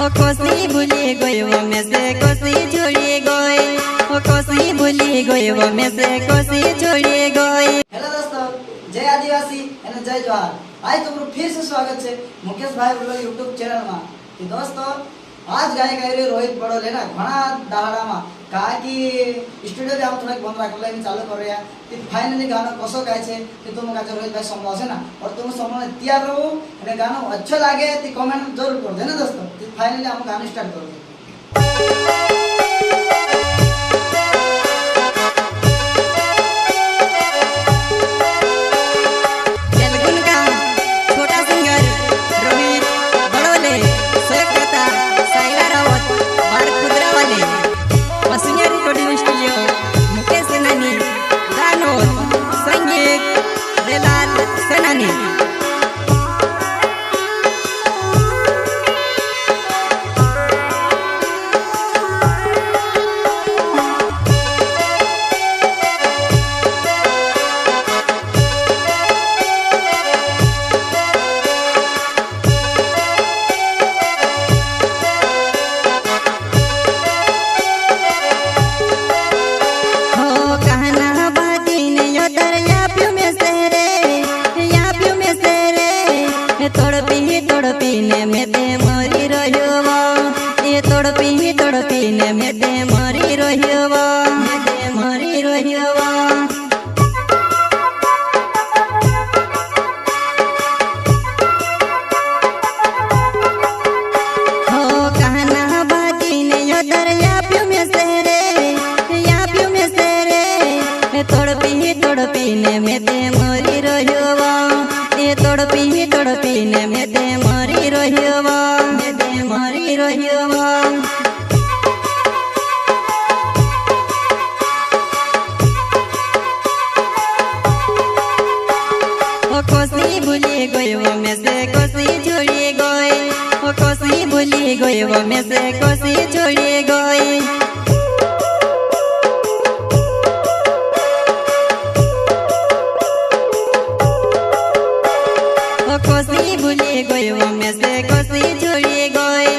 कोसी भूली गई वो में से कोसी छोड़ी गई, कोसी भूली गई वो में से कोसी छोड़ी गई। हेलो दोस्तों, जय आदिवासी एंड जय जवाहर। आज तुमको फिर से स्वागत है मुकेश भाई ब्लॉग यूट्यूब चैनल में। कि दोस्तों आज गाय गाय रोहित बड़ो लेना घना दाहड़ा में कहा कि स्टूडियो में हम थोड़ा बंद रख ले चालू कर रहे हैं। तो फाइनली गाना कसो गाय छे कि तुम का रोहित भाई संभव है ना, और तुम संभव तैयार रहो અને गाना अच्छा लगे तो कमेंट जरूर कर देना दोस्तों। तो फाइनली हम गाना स्टार्ट करेंगे। तड़पीने में दे मरी रहियवा, में दे मरी रहियवा। कोसी भूली गई वो में से कोसी छोड़ी गई, कोसी भूली गई वो में से कोसी छोड़ी गई। कोसी भूली गई वो में से कोसी छोड़ी गई,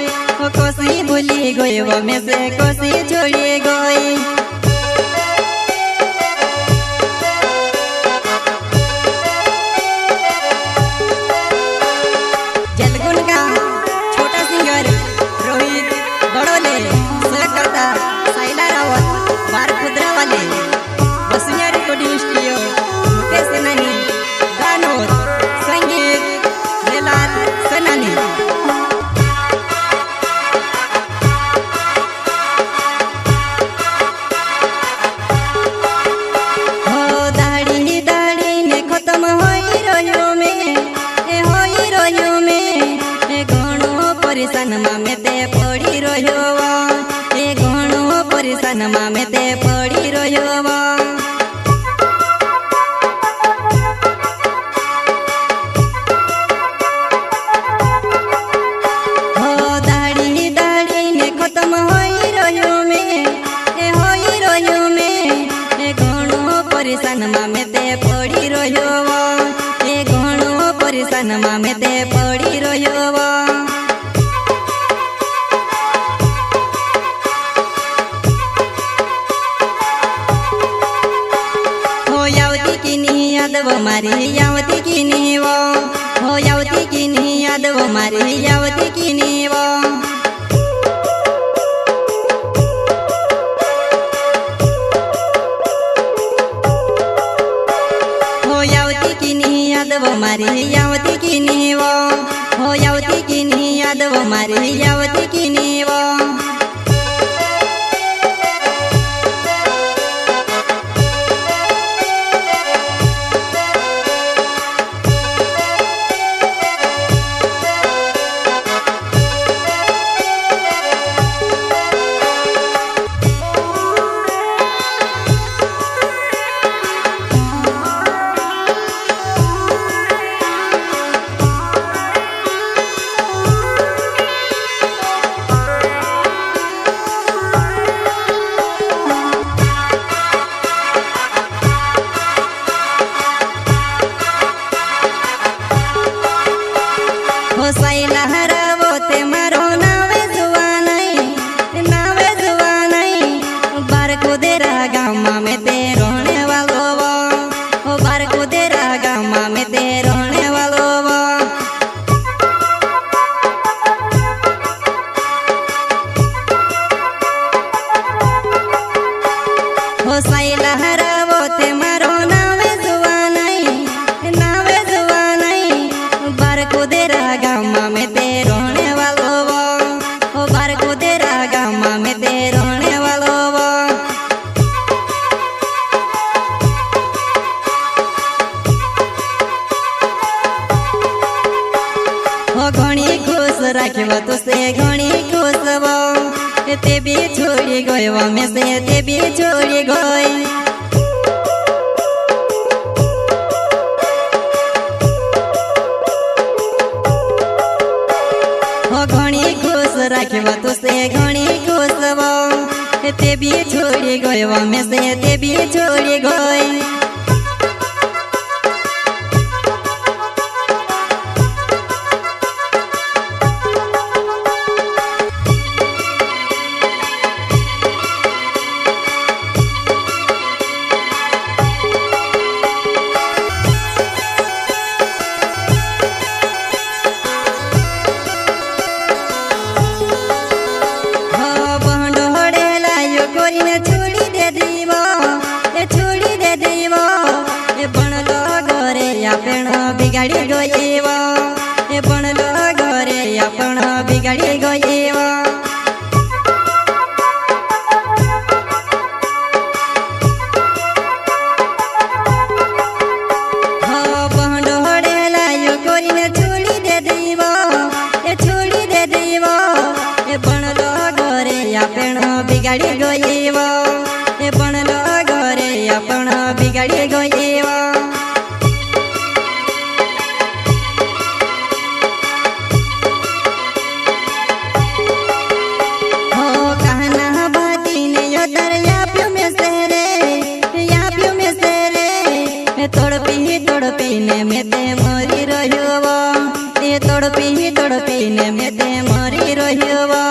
कोसी भूली गई वो में से कोसी छोड़ी गई। जलगुन का छोटा सिंगर रोहित बड़ोले सहकर्ता साइला रावत बार खुदरा वाले बसिया रिकॉर्डिंग स्टूडियो मुकेश सेनानी गानोर संगीत रेलाल सेनानी। हो दाढ़ी दाढ़ी ने खत्म होई रहियो में, होई रहियो में घणो परेशान में ते पड़ी रहियो, घणो परेशान में ते पड़ी रहियो। परेशान में ते पड़ी रहियो, घणो परेशान में ते पड़ी रहियो। हो यावती की नहीं याद वो मारी यावती की नहीं वो, हो यावती की नहीं याद वो मारी यावती की नहीं वो। वो मारी यावती की नहीं वो, हो यावती की नहीं याद वो मारी यावती की नहीं वो। घणी खुश वो ते भी छोड़ी गयो में से ते भी छोड़ी गई घणी खुश राखियो तुसे घणी खुश वो ते भी छोड़ी गयो में से ते भी छोड़ी गई बिगाड़ी गयो ए बनलो घरे आपण बिगाड़ी गयो छोड़ी दे दीवो ए बनलो घरे आपण बिगाड़ी गयो ए बनलो घरे आपण बिगाड़ी गयो तड़पी ने में ते मरी रहियो वो तड़पी ने में ते मरी रहियो वो